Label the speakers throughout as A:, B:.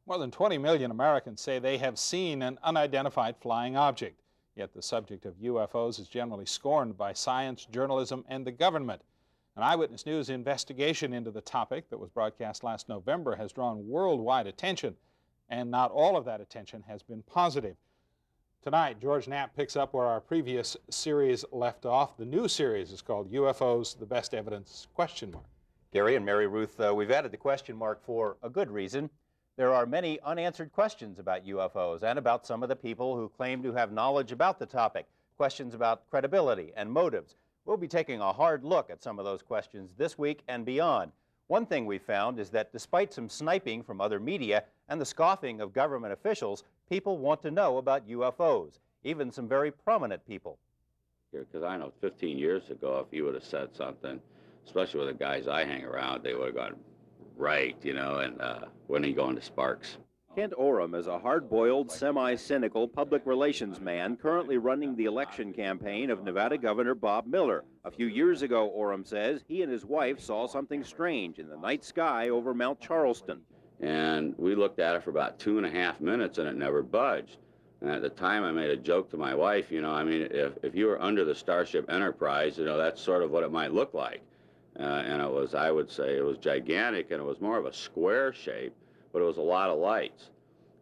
A: More than 20 million Americans say they have seen an unidentified flying object. Yet the subject of UFOs is generally scorned by science, journalism, and the government. An Eyewitness News investigation into the topic that was broadcast last November has drawn worldwide attention, and not all of that attention has been positive. Tonight, George Knapp picks up where our previous series left off. The new series is called UFOs, the Best Evidence, ?
B: Gary and Mary Ruth, we've added the question mark for a good reason. There are many unanswered questions about UFOs and about some of the people who claim to have knowledge about the topic, questions about credibility and motives. We'll be taking a hard look at some of those questions this week and beyond. One thing we found is that despite some sniping from other media and the scoffing of government officials, people want to know about UFOs, even some very prominent people.
C: Because I know 15 years ago, if you would have said something, especially with the guys I hang around, they would have gone, right, you know, and when are you going to Sparks?
B: Kent Oram is a hard-boiled, semi-cynical public relations man currently running the election campaign of Nevada Governor Bob Miller. A few years ago, Oram says, he and his wife saw something strange in the night sky over Mount Charleston.
C: And we looked at it for about 2.5 minutes, and it never budged. And at the time, I made a joke to my wife, you know, I mean, if you were under the Starship Enterprise, you know, that's sort of what it might look like. And it was, I would say, it was gigantic, and it was more of a square shape, but it was a lot of lights.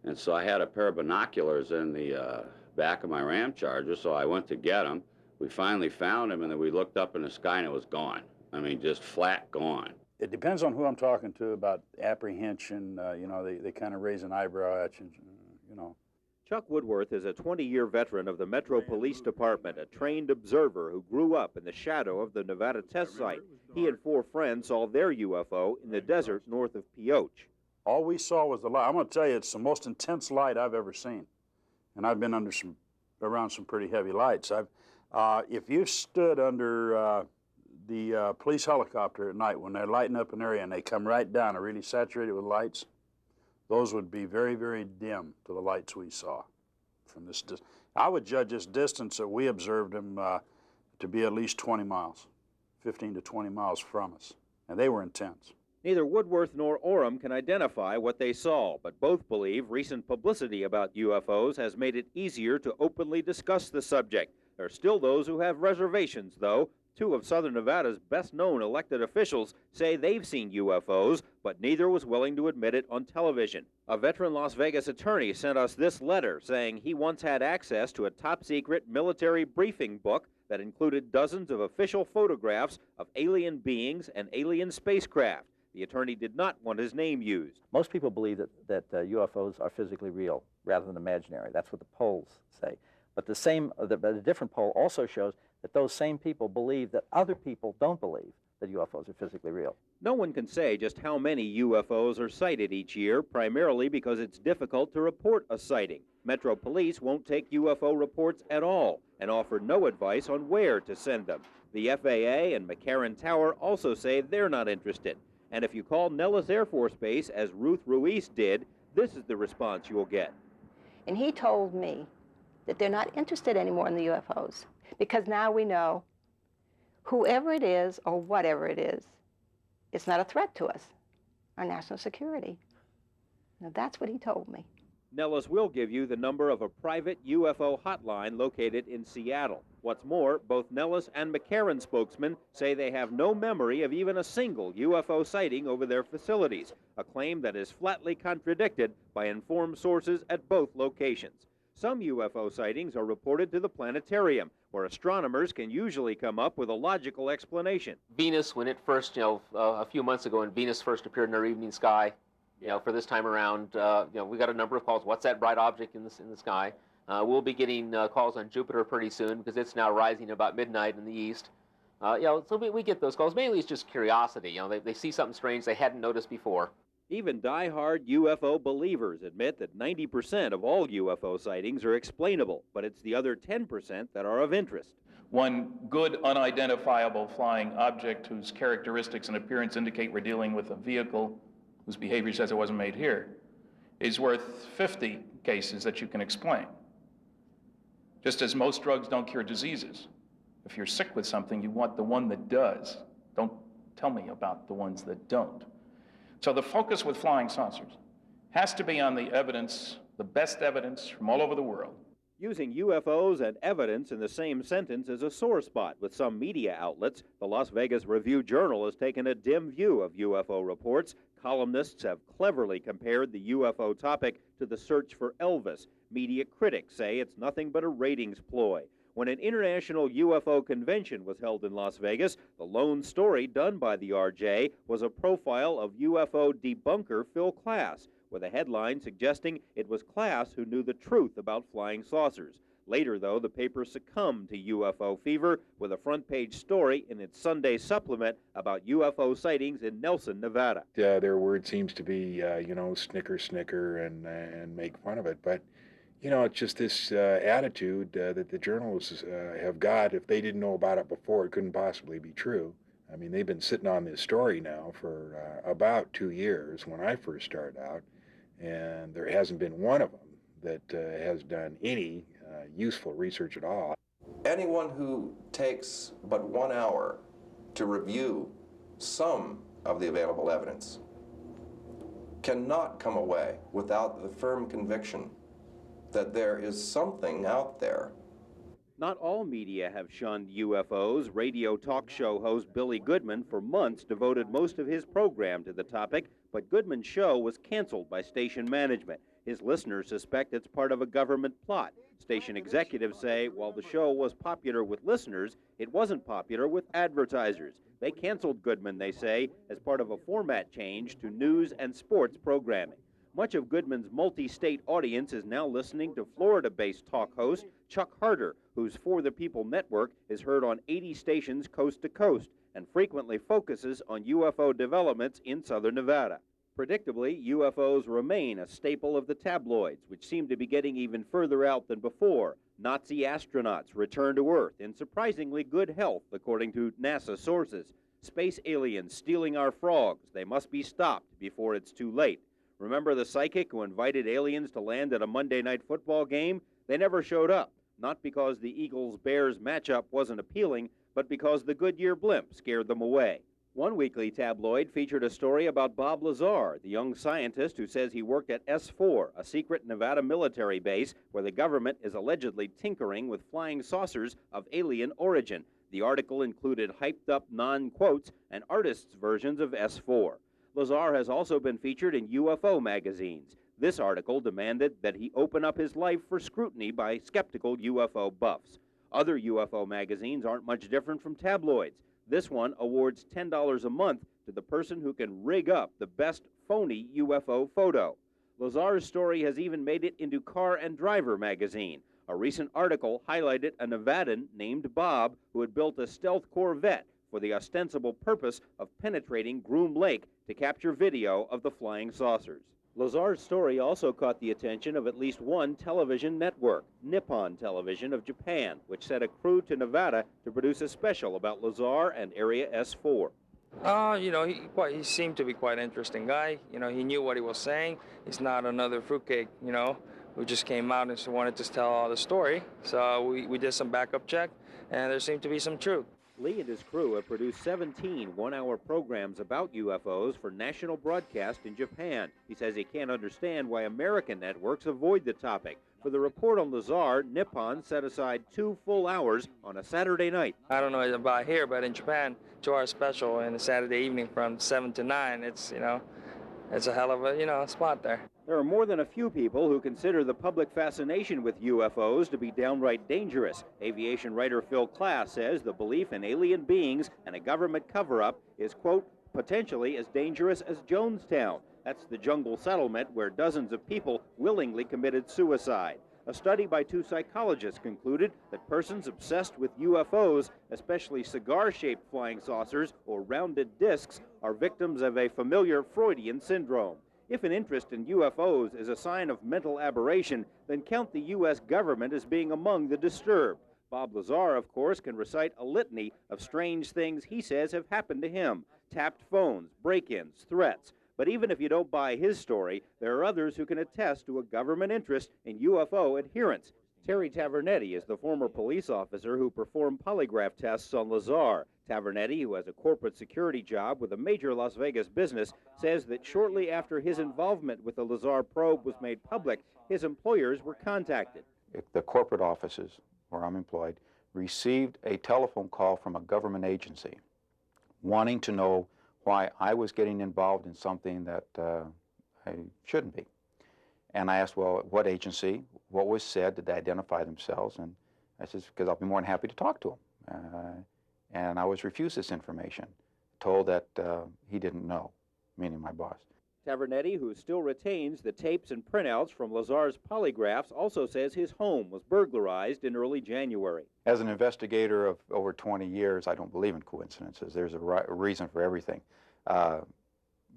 C: And so I had a pair of binoculars in the back of my Ram Charger, so I went to get them. We finally found them, and then we looked up in the sky, and it was gone. I mean, just flat gone.
D: It depends on who I'm talking to about apprehension. You know, they kind of raise an eyebrow at you, you know.
B: Chuck Woodworth is a 20-year veteran of the Metro Police Department, a trained observer who grew up in the shadow of the Nevada test site. He and 4 friends saw their UFO in the desert north of Pioche.
D: All we saw was the light. I'm going to tell you, it's the most intense light I've ever seen. And I've been around some pretty heavy lights. If you stood under the police helicopter at night when they're lighting up an area and they come right down and really saturated with lights, those would be very, very dim to the lights we saw from this distance. I would judge this distance that we observed them to be at least 20 miles, 15 to 20 miles from us, and they were intense.
B: Neither Woodworth nor Oram can identify what they saw, but both believe recent publicity about UFOs has made it easier to openly discuss the subject. There are still those who have reservations, though. 2 of Southern Nevada's best-known elected officials say they've seen UFOs, but neither was willing to admit it on television. A veteran Las Vegas attorney sent us this letter saying he once had access to a top-secret military briefing book that included dozens of official photographs of alien beings and alien spacecraft. The attorney did not want his name used.
E: Most people believe that UFOs are physically real rather than imaginary. That's what the polls say. But the different poll also shows that those same people believe that other people don't believe that UFOs are physically real.
B: No one can say just how many UFOs are sighted each year, primarily because it's difficult to report a sighting. Metro Police won't take UFO reports at all and offer no advice on where to send them. The FAA and McCarran Tower also say they're not interested. And if you call Nellis Air Force Base, as Ruth Ruiz did, this is the response you'll get.
F: And he told me that they're not interested anymore in the UFOs because now we know whoever it is or whatever it is, it's not a threat to us, our national security. Now that's what he told me.
B: Nellis will give you the number of a private UFO hotline located in Seattle. What's more, both Nellis and McCarran spokesmen say they have no memory of even a single UFO sighting over their facilities, a claim that is flatly contradicted by informed sources at both locations. Some UFO sightings are reported to the planetarium, where astronomers can usually come up with a logical explanation.
G: Venus, when it first, a few months ago, when Venus first appeared in our evening sky, for this time around, we got a number of calls. What's that bright object in the sky? We'll be getting calls on Jupiter pretty soon because it's now rising about midnight in the east. So we get those calls. Mainly it's just curiosity. They see something strange they hadn't noticed before.
B: Even die-hard UFO believers admit that 90% of all UFO sightings are explainable, but it's the other 10% that are of interest.
H: One good unidentifiable flying object whose characteristics and appearance indicate we're dealing with a vehicle whose behavior says it wasn't made here is worth 50 cases that you can explain. Just as most drugs don't cure diseases. If you're sick with something, you want the one that does. Don't tell me about the ones that don't. So the focus with flying saucers has to be on the evidence, the best evidence from all over the world.
B: Using UFOs and evidence in the same sentence is a sore spot with some media outlets. The Las Vegas Review-Journal has taken a dim view of UFO reports. Columnists have cleverly compared the UFO topic to the search for Elvis. Media critics say it's nothing but a ratings ploy. When an international UFO convention was held in Las Vegas, the lone story done by the RJ was a profile of UFO debunker Phil Klass, with a headline suggesting it was Klass who knew the truth about flying saucers. Later, though, the paper succumbed to UFO fever with a front-page story in its Sunday supplement about UFO sightings in Nelson, Nevada.
I: Their word seems to be, snicker, snicker, and make fun of it. But, it's just this attitude that the journalists have got. If they didn't know about it before, it couldn't possibly be true. I mean, they've been sitting on this story now for about 2 years when I first started out, and there hasn't been one of them that has done any useful research at all.
J: Anyone who takes but 1 hour to review some of the available evidence cannot come away without the firm conviction that there is something out there.
B: Not all media have shunned UFOs. Radio talk show host Billy Goodman for months devoted most of his program to the topic, but Goodman's show was canceled by station management. His listeners suspect it's part of a government plot. Station executives say while the show was popular with listeners, it wasn't popular with advertisers. They canceled Goodman, they say, as part of a format change to news and sports programming. Much of Goodman's multi-state audience is now listening to Florida-based talk host Chuck Harder, whose For the People network is heard on 80 stations coast to coast and frequently focuses on UFO developments in southern Nevada. Predictably, UFOs remain a staple of the tabloids, which seem to be getting even further out than before. Nazi astronauts return to Earth in surprisingly good health, according to NASA sources. Space aliens stealing our frogs. They must be stopped before it's too late. Remember the psychic who invited aliens to land at a Monday night football game? They never showed up, not because the Eagles-Bears matchup wasn't appealing, but because the Goodyear blimp scared them away. One weekly tabloid featured a story about Bob Lazar, the young scientist who says he worked at S4, a secret Nevada military base where the government is allegedly tinkering with flying saucers of alien origin. The article included hyped-up non-quotes and artists' versions of S4. Lazar has also been featured in UFO magazines. This article demanded that he open up his life for scrutiny by skeptical UFO buffs. Other UFO magazines aren't much different from tabloids. This one awards $10 a month to the person who can rig up the best phony UFO photo. Lazar's story has even made it into Car and Driver magazine. A recent article highlighted a Nevadan named Bob who had built a stealth Corvette for the ostensible purpose of penetrating Groom Lake to capture video of the flying saucers. Lazar's story also caught the attention of at least one television network, Nippon Television of Japan, which sent a crew to Nevada to produce a special about Lazar and Area S4.
K: He seemed to be quite an interesting guy. He knew what he was saying. He's not another fruitcake, who just came out and wanted to tell all the story. So we did some backup check, and there seemed to be some truth.
B: Lee and his crew have produced 17 one-hour programs about UFOs for national broadcast in Japan. He says he can't understand why American networks avoid the topic. For the report on Lazar, Nippon set aside 2 full hours on a Saturday night.
K: I don't know about here, but in Japan, 2-hour special in a Saturday evening from 7 to 9, it's a hell of a, spot there.
B: There are more than a few people who consider the public fascination with UFOs to be downright dangerous. Aviation writer Phil Klass says the belief in alien beings and a government cover-up is, quote, potentially as dangerous as Jonestown. That's the jungle settlement where dozens of people willingly committed suicide. A study by 2 psychologists concluded that persons obsessed with UFOs, especially cigar-shaped flying saucers or rounded discs, are victims of a familiar Freudian syndrome. If an interest in UFOs is a sign of mental aberration, then count the U.S. government as being among the disturbed. Bob Lazar, of course, can recite a litany of strange things he says have happened to him. Tapped phones, break-ins, threats. But even if you don't buy his story, there are others who can attest to a government interest in UFO adherence. Terry Tavernetti is the former police officer who performed polygraph tests on Lazar. Tavernetti, who has a corporate security job with a major Las Vegas business, says that shortly after his involvement with the Lazar probe was made public, his employers were contacted.
L: The corporate offices where I'm employed received a telephone call from a government agency wanting to know why I was getting involved in something that I shouldn't be. And I asked, well, what agency? What was said? Did they identify themselves? And I said, because I'll be more than happy to talk to them. And I was refused this information, told that he didn't know, meaning my boss.
B: Tavernetti, who still retains the tapes and printouts from Lazar's polygraphs, also says his home was burglarized in early January.
L: As an investigator of over 20 years, I don't believe in coincidences. There's a reason for everything. I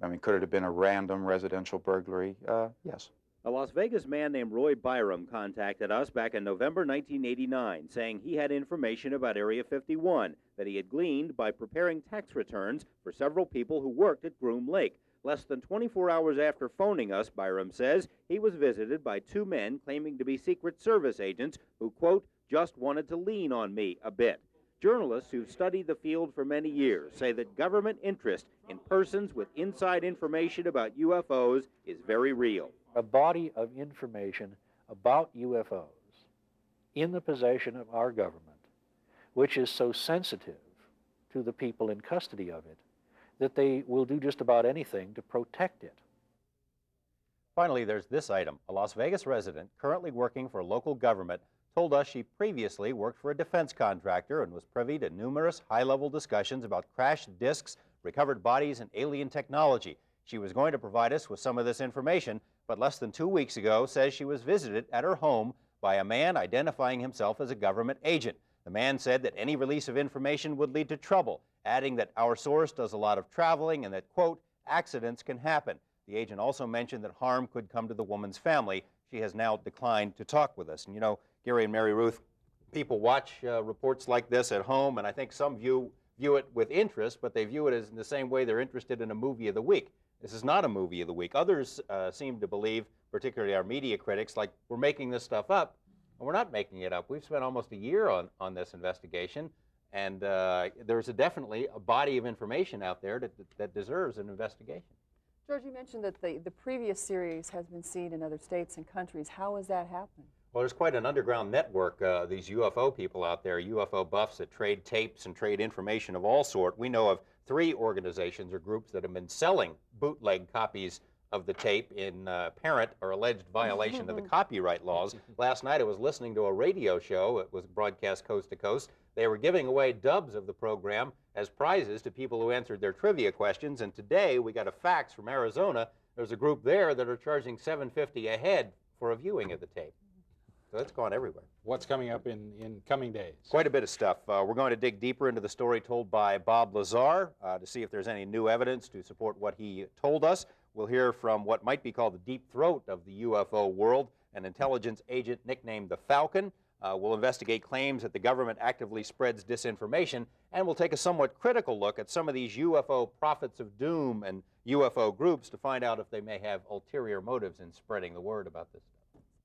L: mean, could it have been a random residential burglary? Yes.
B: A Las Vegas man named Roy Byram contacted us back in November 1989, saying he had information about Area 51 that he had gleaned by preparing tax returns for several people who worked at Groom Lake. Less than 24 hours after phoning us, Byram says, he was visited by two men claiming to be Secret Service agents who, quote, just wanted to lean on me a bit. Journalists who've studied the field for many years say that government interest in persons with inside information about UFOs is very real.
M: A body of information about UFOs in the possession of our government, which is so sensitive to the people in custody of it, that they will do just about anything to protect it.
N: Finally, there's this item. A Las Vegas resident currently working for local government told us she previously worked for a defense contractor and was privy to numerous high-level discussions about crashed discs, recovered bodies, and alien technology. She was going to provide us with some of this information, but less than 2 weeks ago says she was visited at her home by a man identifying himself as a government agent. The man said that any release of information would lead to trouble, adding that our source does a lot of traveling and that, quote, accidents can happen. The agent also mentioned that harm could come to the woman's family. She has now declined to talk with us. And you know, Gary and Mary Ruth, people watch reports like this at home, and I think some view it with interest, but they view it as in the same way they're interested in a movie of the week. This is not a movie of the week. Others seem to believe, particularly our media critics, like we're making this stuff up, and we're not making it up. We've spent almost a year on this investigation, and there's definitely a body of information out there that deserves an investigation.
O: George, you mentioned that the previous series has been seen in other states and countries. How has that happened?
N: Well, there's quite an underground network, these UFO people out there, UFO buffs that trade tapes and trade information of all sort. We know of 3 organizations or groups that have been selling bootleg copies of the tape in apparent or alleged violation of the copyright laws. Last night I was listening to a radio show. It was broadcast coast to coast. They were giving away dubs of the program as prizes to people who answered their trivia questions. And today we got a fax from Arizona. There's a group there that are charging $7.50 a head for a viewing of the tape. So it's gone everywhere.
A: What's coming up in coming days?
N: Quite a bit of stuff. We're going to dig deeper into the story told by Bob Lazar to see if there's any new evidence to support what he told us. We'll hear from what might be called the deep throat of the UFO world, an intelligence agent nicknamed the Falcon. We'll investigate claims that the government actively spreads disinformation, and we'll take a somewhat critical look at some of these UFO prophets of doom and UFO groups to find out if they may have ulterior motives in spreading the word about this stuff.